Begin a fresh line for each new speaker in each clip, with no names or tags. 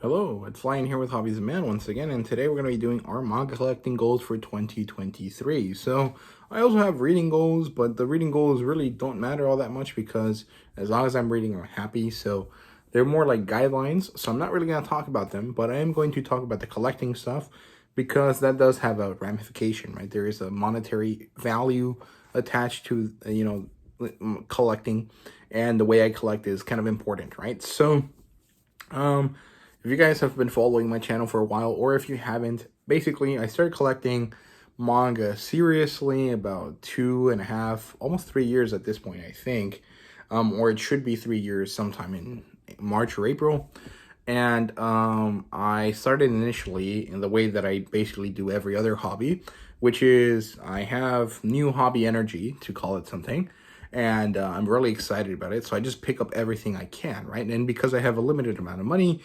Hello, it's Lion here with HobbiesofaMan once again, and today we're going to be doing our manga collecting goals for 2023. So, I also have reading goals, but the reading goals really don't matter all that much because as long as I'm reading, I'm happy. So, they're more like guidelines, so I'm not really going to talk about them, but I am going to talk about the collecting stuff because that does have a ramification, right? There is a monetary value attached to, collecting, and the way I collect is kind of important, right? So, if you guys have been following my channel for a while, or if you haven't, basically I started collecting manga seriously about 2.5, almost 3 years at this point, I think. Or it should be 3 years sometime in March or April. And I started initially in the way that I basically do every other hobby, which is I have new hobby energy, to call it something. And I'm really excited about it. So I just pick up everything I can, right? And because I have a limited amount of money,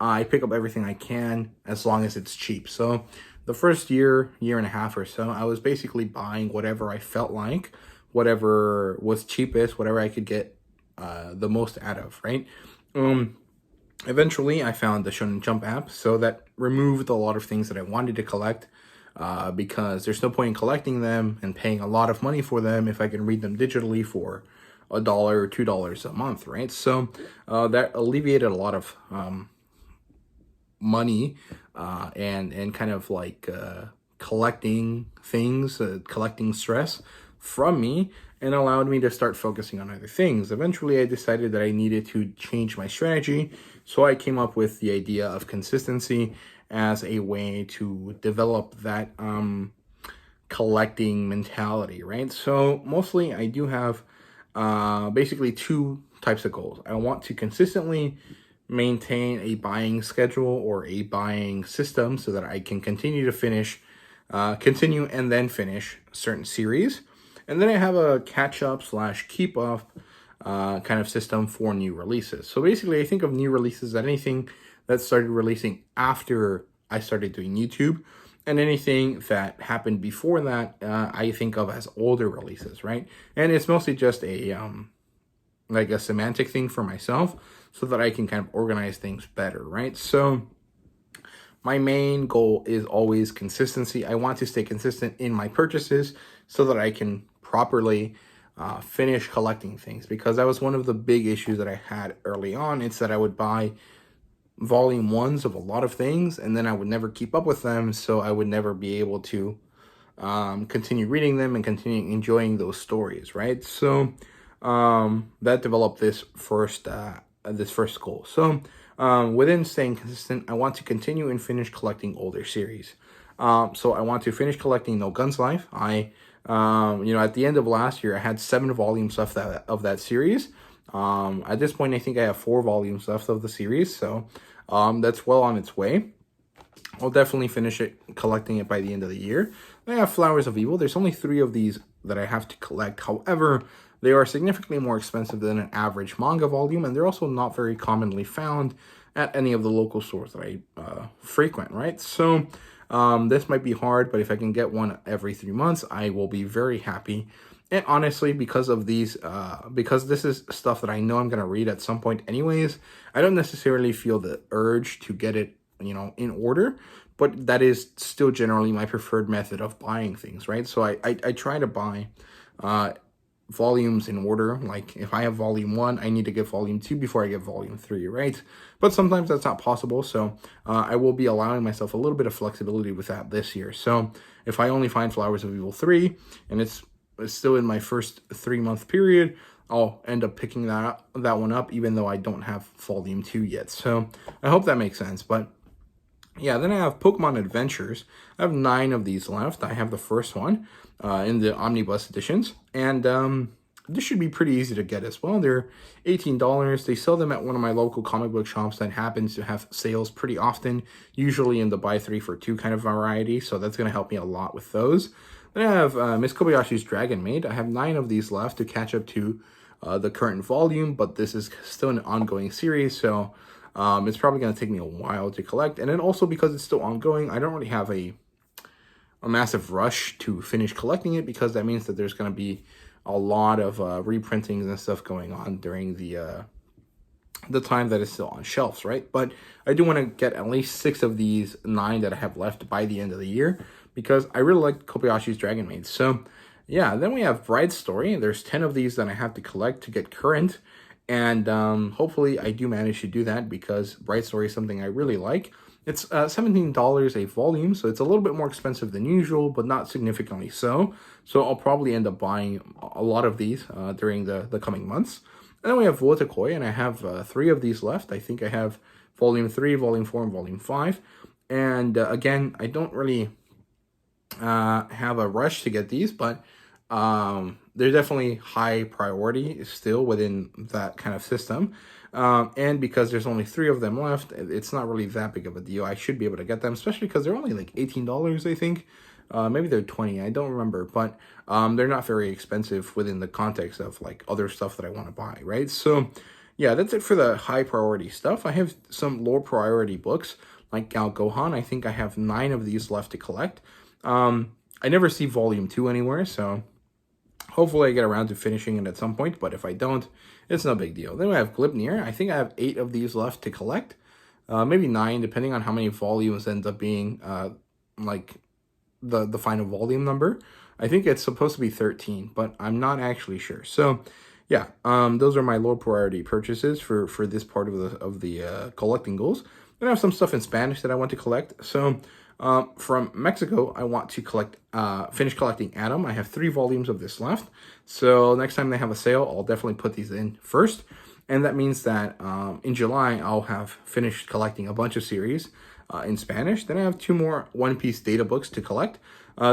I pick up everything I can as long as it's cheap. So the first year and a half or so, I was basically buying whatever I felt like, whatever was cheapest, whatever I could get the most out of, right? Eventually, I found the Shonen Jump app, so that removed a lot of things that I wanted to collect because there's no point in collecting them and paying a lot of money for them if I can read them digitally for $1 or $2 a month, right? So that alleviated a lot of money and kind of like collecting things, collecting stress from me, and allowed me to start focusing on other things. Eventually, I decided that I needed to change my strategy, so I came up with the idea of consistency as a way to develop that collecting mentality, right? So mostly I do have basically two types of goals. I want to consistently maintain a buying schedule or a buying system so that I can continue and then finish certain series. And then I have a catch-up / keep-up kind of system for new releases. So basically, I think of new releases as anything that started releasing after I started doing YouTube, and anything that happened before that, I think of as older releases, right? And it's mostly just a like a semantic thing for myself so that I can kind of organize things better, right? So my main goal is always consistency. I want to stay consistent in my purchases so that I can properly finish collecting things, because that was one of the big issues that I had early on. It's that I would buy volume ones of a lot of things and then I would never keep up with them, so I would never be able to continue reading them and continue enjoying those stories, right? So that developed this first goal. So within staying consistent, I want to continue and finish collecting older series. So I want to finish collecting No Guns Life. I at the end of last year, I had 7 volumes left of that series. At this point, I think I have 4 volumes left of the series, so that's well on its way. I'll definitely finish collecting it by the end of the year. I have Flowers of Evil. There's only 3 of these that I have to collect. However, they are significantly more expensive than an average manga volume, and they're also not very commonly found at any of the local stores that I frequent, right? So this might be hard, but if I can get one every 3 months, I will be very happy. And honestly, because of these, because this is stuff that I know I'm going to read at some point anyways, I don't necessarily feel the urge to get it, in order, but that is still generally my preferred method of buying things, right? So I try to buy volumes in order. Like if I have volume 1, I need to get volume 2 before I get volume 3, right? But sometimes that's not possible, so I will be allowing myself a little bit of flexibility with that this year. So if I only find Flowers of Evil 3 and it's still in my first 3-month period, I'll end up picking that one up, even though I don't have volume 2 yet. So I hope that makes sense. But yeah, then I have Pokemon Adventures. I have 9 of these left. I have the first one in the omnibus editions, and this should be pretty easy to get as well. They're $18. They sell them at one of my local comic book shops that happens to have sales pretty often, usually in the buy 3 for 2 kind of variety, so that's going to help me a lot with those. Then I have Miss Kobayashi's Dragon Maid. I have 9 of these left to catch up to the current volume, but this is still an ongoing series, so it's probably going to take me a while to collect. And then also because it's still ongoing, I don't really have a massive rush to finish collecting it, because that means that there's going to be a lot of reprintings and stuff going on during the the time that it's still on shelves, right? But I do want to get at least 6 of these 9 that I have left by the end of the year, because I really like Kobayashi's Dragon Maid. So yeah, then we have Bride Story. There's 10 of these that I have to collect to get current, and hopefully I do manage to do that, because Bride Story is something I really like. It's $17 a volume, so it's a little bit more expensive than usual, but not significantly so. So I'll probably end up buying a lot of these during the coming months. And then we have Wotakoi, and I have 3 of these left. I think I have Volume 3, Volume 4, and Volume 5. And again, I don't really have a rush to get these, but they're definitely high priority still within that kind of system. And because there's only 3 of them left, it's not really that big of a deal. I should be able to get them, especially because they're only like $18, I think. Maybe they're 20, I don't remember, but they're not very expensive within the context of like other stuff that I want to buy, right? So yeah, that's it for the high priority stuff. I have some low priority books like Gal Gohan. I think I have 9 of these left to collect. I never see volume 2 anywhere, so hopefully I get around to finishing it at some point, but if I don't, it's no big deal. Then we have Glibnir. I think I have 8 of these left to collect. Maybe 9, depending on how many volumes ends up being like the final volume number. I think it's supposed to be 13, but I'm not actually sure. So yeah, those are my low priority purchases for this part of the collecting goals. Then I have some stuff in Spanish that I want to collect. So from Mexico, I want to finish collecting Adam. I have 3 volumes of this left. So next time they have a sale, I'll definitely put these in first. And that means that in July, I'll have finished collecting a bunch of series in Spanish. Then I have 2 more One Piece data books to collect.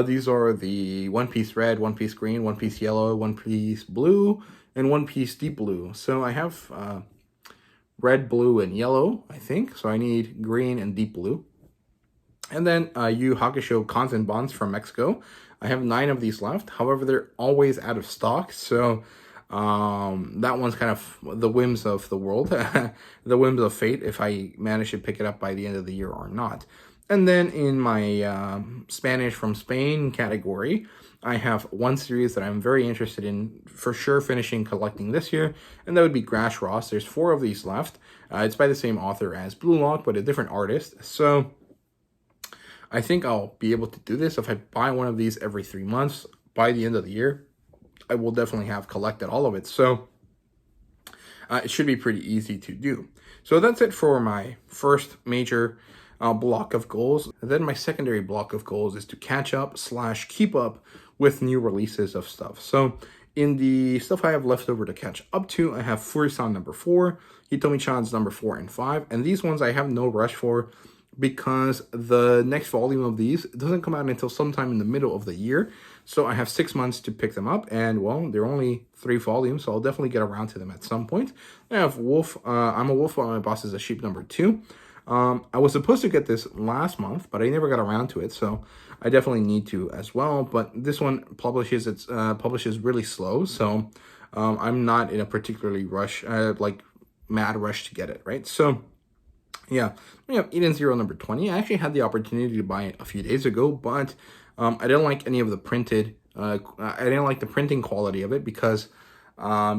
These are the One Piece Red, One Piece Green, One Piece Yellow, One Piece Blue, and One Piece Deep Blue. So I have red, blue, and yellow, I think. So I need green and deep blue. And then Yu Hakusho Content Bonds from Mexico. I have 9 of these left. However, they're always out of stock. So that one's kind of the whims of the world, the whims of fate, if I manage to pick it up by the end of the year or not. And then in my Spanish from Spain category, I have 1 series that I'm very interested in for sure finishing collecting this year, and that would be Grash Ross. There's 4 of these left. It's by the same author as Blue Lock, but a different artist. So I think I'll be able to do this. If I buy one of these every 3 months, by the end of the year, I will definitely have collected all of it. So it should be pretty easy to do. So that's it for my first major block of goals. And then my secondary block of goals is to catch up / keep up with new releases of stuff. So in the stuff I have left over to catch up to, I have Furisan number 4, Hitomi-chan's number 4 and 5. And these ones I have no rush for, because the next volume of these doesn't come out until sometime in the middle of the year. So I have 6 months to pick them up, and well, they're only 3 volumes, so I'll definitely get around to them at some point. I have Wolf, I'm a Wolf, but my boss is a Sheep number 2. I was supposed to get this last month, but I never got around to it, so I definitely need to as well. But this one publishes really slow, so I'm not in a particularly mad rush to get it, right? So yeah, we have Eden Zero number 20. I actually had the opportunity to buy it a few days ago, but I didn't like any of the printed, I didn't like the printing quality of it, because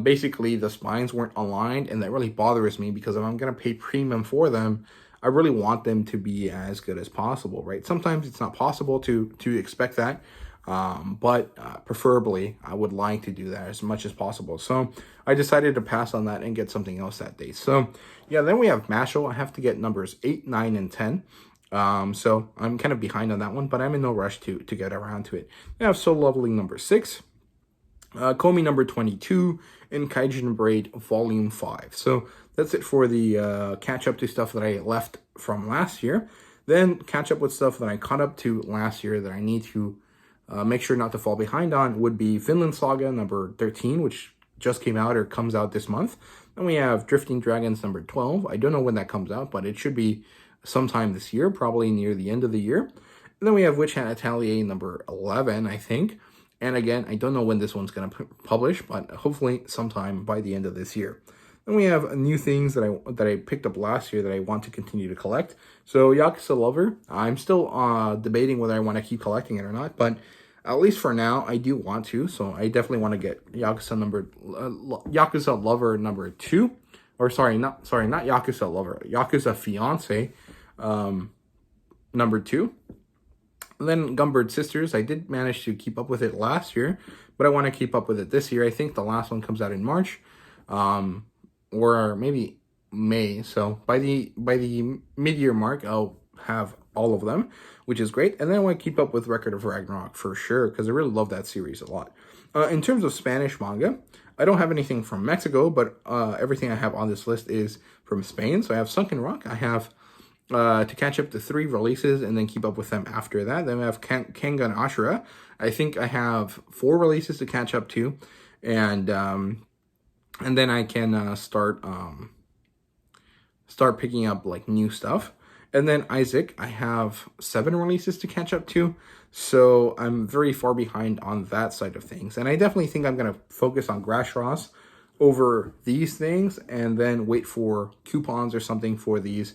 basically the spines weren't aligned, and that really bothers me, because if I'm going to pay premium for them, I really want them to be as good as possible, right? Sometimes it's not possible to expect that, but preferably I would like to do that as much as possible. So I decided to pass on that and get something else that day. So yeah, then we have Mashle. I have to get numbers 8, 9, and 10. So I'm kind of behind on that one, but I'm in no rush to get around to it. I have So Lovely number 6, Komi number 22, and Kaijin Braid volume 5. So that's it for the catch up to stuff that I left from last year. Then catch up with stuff that I caught up to last year that I need to make sure not to fall behind on would be Vinland Saga number 13, which just came out or comes out this month. Then we have Drifting Dragons number 12. I don't know when that comes out, but it should be sometime this year, probably near the end of the year. And then we have Witch Hat Atelier number 11, I think. And again, I don't know when this one's going to publish, but hopefully sometime by the end of this year. Then we have new things that I picked up last year that I want to continue to collect. So Yakuza Lover, I'm still debating whether I want to keep collecting it or not, but at least for now, I do want to. So I definitely want to get Yakuza Lover number 2 or not Yakuza Lover, Yakuza Fiance, number 2. And then Gumbird Sisters, I did manage to keep up with it last year, but I want to keep up with it this year. I think the last one comes out in March, or maybe May. So by the mid-year mark, I'll have all of them, which is great. And then I want to keep up with Record of Ragnarok for sure, because I really love that series a lot. In terms of Spanish manga, I don't have anything from Mexico, but everything I have on this list is from Spain. So I have Sunken Rock. I have to catch up to 3 releases and then keep up with them after that. Then I have Kengan Ashura. I think I have 4 releases to catch up to, and then I can start picking up like new stuff. And then Isaac, I have 7 releases to catch up to, so I'm very far behind on that side of things. And I definitely think I'm going to focus on Grashross over these things, and then wait for coupons or something for these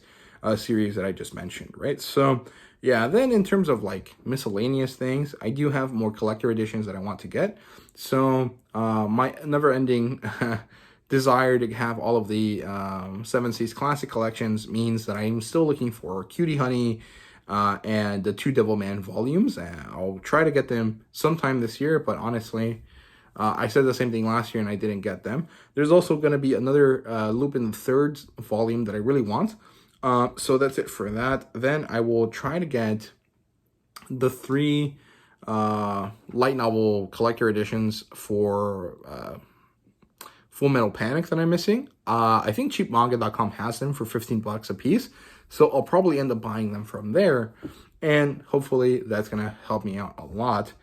series that I just mentioned, right? So yeah, then in terms of like miscellaneous things, I do have more collector editions that I want to get. So my never-ending desire to have all of the 7 Seas Classic collections means that I'm still looking for Cutie Honey and the 2 Devilman volumes. I'll try to get them sometime this year, but honestly, I said the same thing last year and I didn't get them. There's also going to be another Lupin the Third volume that I really want. So that's it for that. Then I will try to get the 3 light novel collector editions for Full Metal Panic that I'm missing. I think cheapmanga.com has them for $15 a piece, so I'll probably end up buying them from there, and hopefully that's gonna help me out a lot.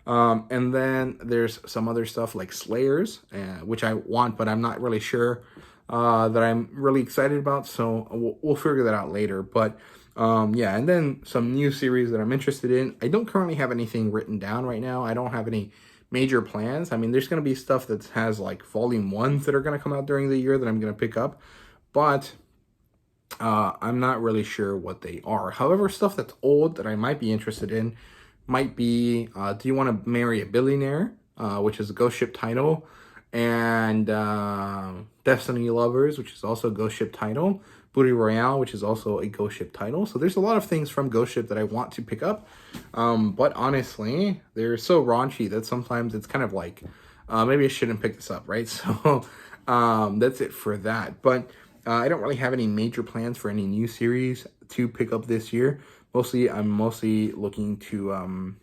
And then there's some other stuff like Slayers, which I want, but I'm not really sure that I'm really excited about, so we'll figure that out later. But yeah, and then some new series that I'm interested in. I don't currently have anything written down right now. I don't have any major plans. I mean, there's going to be stuff that has like volume 1s that are going to come out during the year that I'm going to pick up, but I'm not really sure what they are. However, stuff that's old that I might be interested in might be Do You Want to Marry a Billionaire, which is a Ghost Ship title, and Destiny Lovers, which is also a Ghost Ship title, Booty Royale, which is also a Ghost Ship title. So there's a lot of things from Ghost Ship that I want to pick up, but honestly, they're so raunchy that sometimes it's kind of like, maybe I shouldn't pick this up, right? So that's it for that. But I don't really have any major plans for any new series to pick up this year. I'm mostly looking to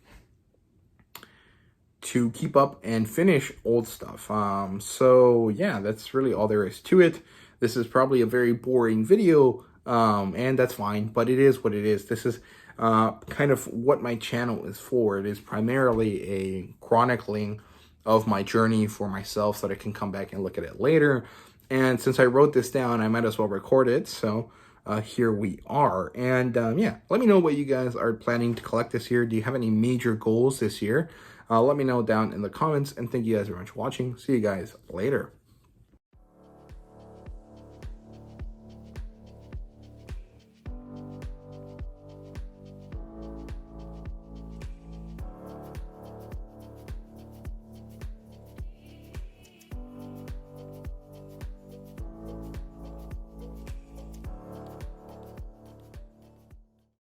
keep up and finish old stuff. So yeah, that's really all there is to it. This is probably a very boring video, and that's fine, but it is what it is. This is kind of what my channel is for. It is primarily a chronicling of my journey for myself so that I can come back and look at it later. And since I wrote this down, I might as well record it. So here we are. And yeah, let me know what you guys are planning to collect this year. Do you have any major goals this year? Let me know down in the comments, and thank you guys very much for watching. See you guys later.